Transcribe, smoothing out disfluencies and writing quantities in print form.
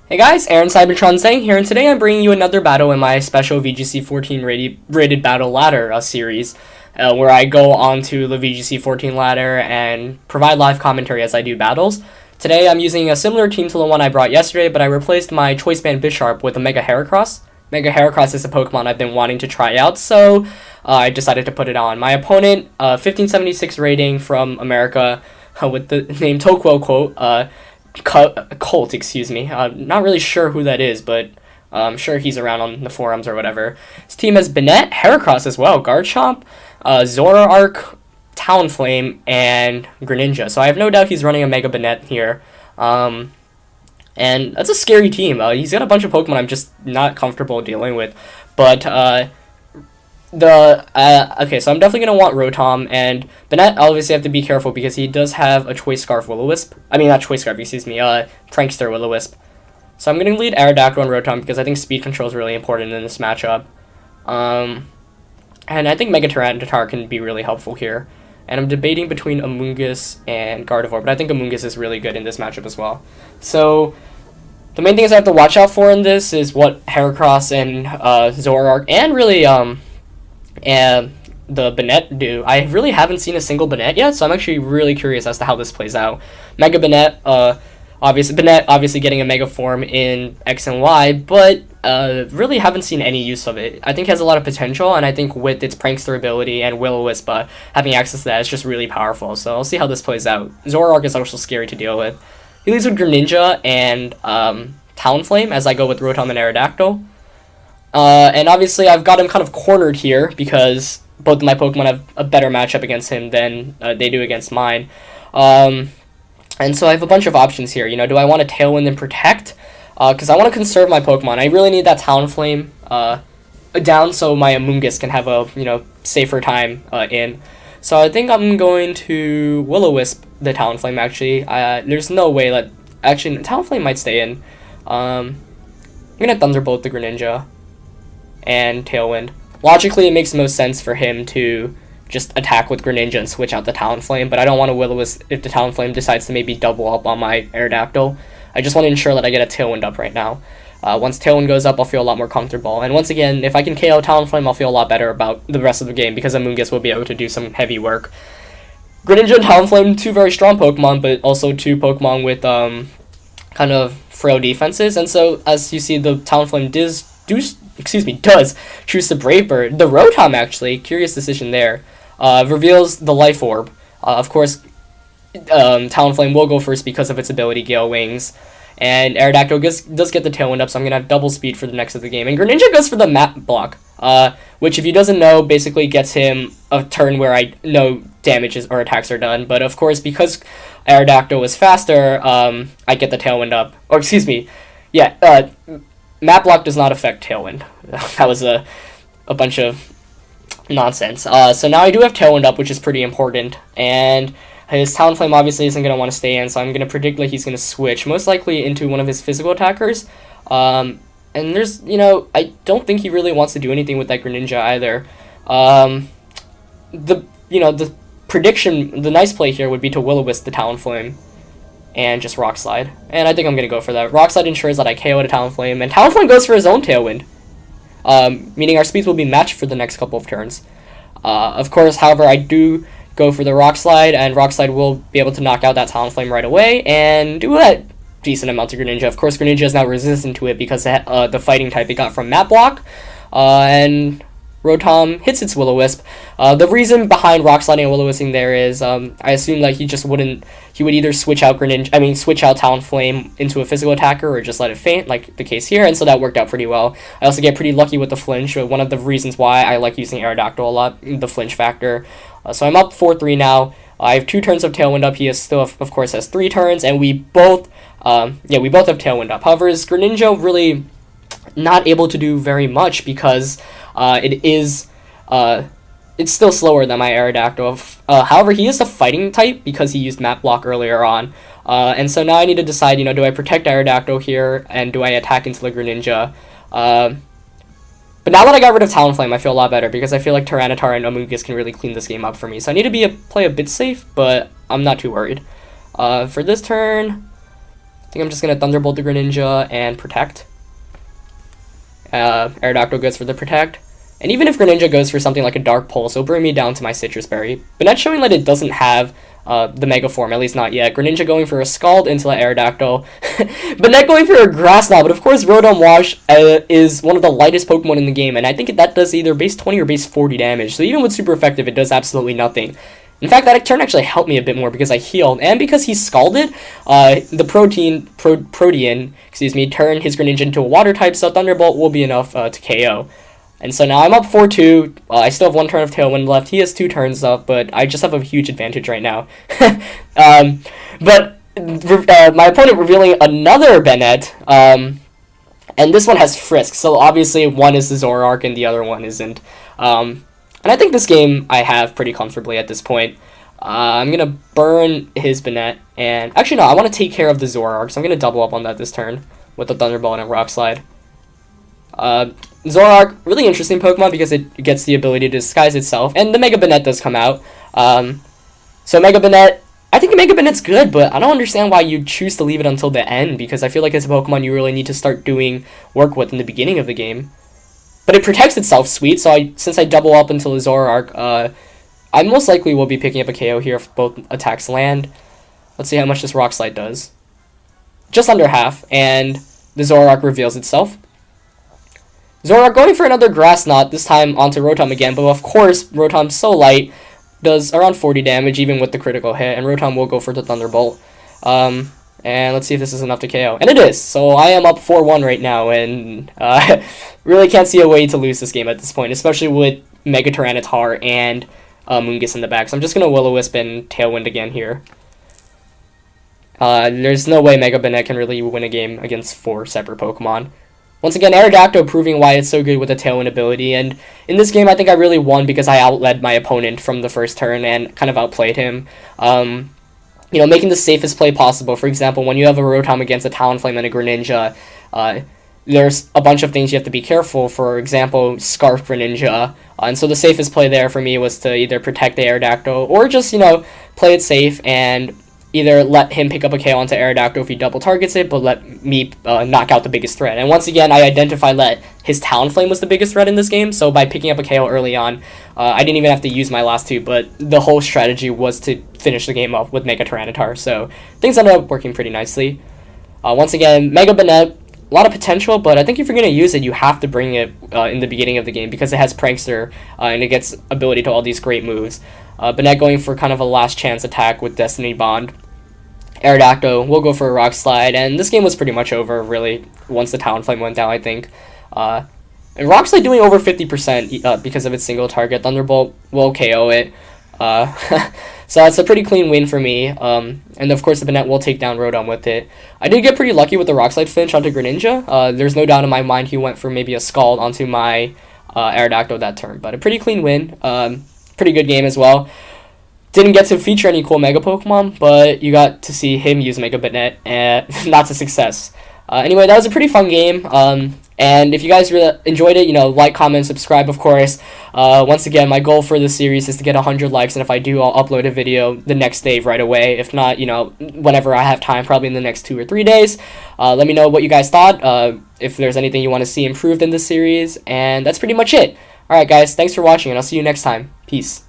Hey guys, Aaron Cybertron saying here, and today I'm bringing you another battle in my special VGC 14 rated battle ladder series, where I go onto the VGC 14 ladder and provide live commentary as I do battles. Today I'm using a similar team to the one I brought yesterday, but I replaced my Choice Band Bisharp with a Mega Heracross. Mega Heracross is a Pokemon I've been wanting to try out, so I decided to put it on. My opponent, 1576 rating from America, with the name Toquo Colt, excuse me. Not really sure who that is, but I'm sure he's around on the forums or whatever. His team has Banette, Heracross as well, Garchomp, Zoroark, Talonflame, and Greninja. So I have no doubt he's running a Mega Banette here. And that's a scary team. He's got a bunch of Pokemon I'm just not comfortable dealing with. But okay, so I'm definitely going to want Rotom, and Banette obviously have to be careful because he does have a Choice Scarf Will-O-Wisp. I mean, not Choice Scarf, excuse me, Prankster Will-O-Wisp. So I'm going to lead Aerodactyl and Rotom because I think speed control is really important in this matchup. And I think Mega Tyranitar can be really helpful here. And I'm debating between Amoonguss and Gardevoir, but I think Amoonguss is really good in this matchup as well. So the main things I have to watch out for in this is what Heracross and Zoroark and really and the Banette do. I really haven't seen a single Banette yet, so I'm actually really curious as to how this plays out. Mega Banette, obviously getting a Mega form in X and Y, but really haven't seen any use of it. I think it has a lot of potential, and I think with its Prankster ability and Will-O-Wisp having access to that, it's just really powerful. So I'll see how this plays out. Zoroark is also scary to deal with. He leads with Greninja and Talonflame as I go with Rotom and Aerodactyl. And obviously I've got him kind of cornered here because both of my Pokemon have a better matchup against him than they do against mine. And so I have a bunch of options here. You know, do I want to Tailwind and Protect? Because I want to conserve my Pokemon. I really need that Talonflame down so my Amoonguss can have a, safer time in. So I think I'm going to Will-O-Wisp the Talonflame, actually. There's no way that... Actually, Talonflame might stay in. I'm going to Thunderbolt the Greninja and Tailwind. Logically, it makes the most sense for him to just attack with Greninja and switch out the Talonflame, but I don't want to Will-O-Wisp if the Talonflame decides to maybe double up on my Aerodactyl. I just want to ensure that I get a Tailwind up right now. Once Tailwind goes up, I'll feel a lot more comfortable. And once again, if I can KO Talonflame, I'll feel a lot better about the rest of the game because Amoonguss will be able to do some heavy work. Greninja and Talonflame, two very strong Pokemon, but also two Pokemon with kind of frail defenses. And so, as you see, the Talonflame does choose the Brave Bird. The Rotom, actually, curious decision there, reveals the Life Orb. Of course, Talonflame will go first because of its ability, Gale Wings. And Aerodactyl does get the Tailwind up, so I'm going to have double speed for the next of the game. And Greninja goes for the Map Block, which, if he doesn't know, basically gets him a turn where no damages or attacks are done. But, of course, because Aerodactyl was faster, I get the Tailwind up. Or, excuse me, yeah, Map Block does not affect Tailwind. That was a bunch of nonsense. So now I do have Tailwind up, which is pretty important. And his Talonflame obviously isn't going to want to stay in, so I'm going to predict that he's going to switch, most likely into one of his physical attackers. And there's, I don't think he really wants to do anything with that Greninja either. The prediction, the nice play here would be to Will-O-Wisp the Talonflame and just Rock Slide. And I think I'm going to go for that. Rock Slide ensures that I KO the Talonflame, and Talonflame goes for his own Tailwind, meaning our speeds will be matched for the next couple of turns. Of course, however, I do go for the Rock Slide, and Rock Slide will be able to knock out that Talonflame right away and do a decent amount to Greninja. Of course, Greninja is now resistant to it because the fighting type it got from Map Block, and Rotom hits its Will-O-Wisp. The reason behind Rock Sliding and Will-O-Wisping there is I assume that he would either switch out Talonflame into a physical attacker or just let it faint, like the case here, and so that worked out pretty well. I also get pretty lucky with the flinch, but one of the reasons why I like using Aerodactyl a lot, the flinch factor. So I'm up 4-3 now. I have 2 turns of Tailwind up. He still, of course, has 3 turns, and we both have Tailwind up. However, is Greninja really not able to do very much because it's still slower than my Aerodactyl. However, he is a fighting type because he used Map Block earlier on. And so now I need to decide, do I protect Aerodactyl here, and do I attack into the Greninja? But now that I got rid of Talonflame, I feel a lot better because I feel like Tyranitar and Amoonguss can really clean this game up for me. So I need to play a bit safe, but I'm not too worried. For this turn, I think I'm just going to Thunderbolt the Greninja and Protect. Aerodactyl goes for the Protect. And even if Greninja goes for something like a Dark Pulse, it'll bring me down to my Citrus Berry. But not showing that it doesn't have the Mega Form, at least not yet. Greninja going for a Scald into the Aerodactyl. But not going for a Grass Knot. But of course, Rotom Wash is one of the lightest Pokemon in the game. And I think that does either base 20 or base 40 damage. So even with super effective, it does absolutely nothing. In fact, that turn actually helped me a bit more because I healed, and because he Scalded, the Protean, turned his Greninja into a Water type, so Thunderbolt will be enough to KO. And so now I'm up 4-2, I still have 1 turn of Tailwind left, he has 2 turns up, but I just have a huge advantage right now. But my opponent revealing another Banette, and this one has Frisk, so obviously one is the Zoroark and the other one isn't. And I think this game I have pretty comfortably at this point. I'm going to burn his Banette, and actually no, I want to take care of the Zoroark, so I'm going to double up on that this turn with a Thunderbolt and a Rock Slide. Zoroark, really interesting Pokemon because it gets the ability to disguise itself, and the Mega Banette does come out. So Mega Banette, I think Mega Banette's good, but I don't understand why you choose to leave it until the end, because I feel like it's a Pokemon you really need to start doing work with in the beginning of the game. But it protects itself, sweet, so since I double up until the Zoroark, I most likely will be picking up a KO here if both attacks land. Let's see how much this Rock Slide does. Just under half, and the Zoroark reveals itself. Zoroark going for another Grass Knot, this time onto Rotom again, but of course, Rotom's so light, does around 40 damage even with the critical hit, and Rotom will go for the Thunderbolt. And let's see if this is enough to KO. And it is! So I am up 4-1 right now, and really can't see a way to lose this game at this point, especially with Mega Tyranitar and Moongus in the back. So I'm just going to Will-O-Wisp and Tailwind again here. There's no way Mega Banette can really win a game against 4 separate Pokemon. Once again, Aerodactyl proving why it's so good with the Tailwind ability, and in this game I think I really won because I outled my opponent from the first turn and kind of outplayed him. You know, making the safest play possible. For example, when you have a Rotom against a Talonflame and a Greninja, there's a bunch of things you have to be careful. For example, Scarf Greninja. And so the safest play there for me was to either protect the Aerodactyl or just, you know, play it safe and either let him pick up a KO onto Aerodactyl if he double targets it, but let me knock out the biggest threat. And once again, I identified that his Talonflame was the biggest threat in this game, so by picking up a KO early on, I didn't even have to use my last 2, but the whole strategy was to finish the game up with Mega Tyranitar, so things ended up working pretty nicely. Once again, Mega Banette, a lot of potential, but I think if you're going to use it, you have to bring it in the beginning of the game because it has Prankster, and it gets ability to all these great moves. Banette going for kind of a last chance attack with Destiny Bond. Aerodactyl will go for a Rock Slide, and this game was pretty much over, really, once the Talonflame went down, I think. And Rock Slide doing over 50% because of its single target. Thunderbolt will KO it. So that's a pretty clean win for me. And of course, the Banette will take down Rotom with it. I did get pretty lucky with the Rock Slide finish onto Greninja. There's no doubt in my mind he went for maybe a Scald onto my Aerodactyl that turn, but a pretty clean win. Pretty good game as well. Didn't get to feature any cool Mega Pokemon, but you got to see him use Mega Banette, and that's a success. Anyway, that was a pretty fun game, and if you guys really enjoyed it, you know, like, comment, subscribe, of course. Once again, my goal for this series is to get 100 likes, and if I do, I'll upload a video the next day right away. If not, you know, whenever I have time, probably in the next 2 or 3 days. Let me know what you guys thought, if there's anything you want to see improved in this series, and that's pretty much it. Alright guys, thanks for watching, and I'll see you next time. Peace.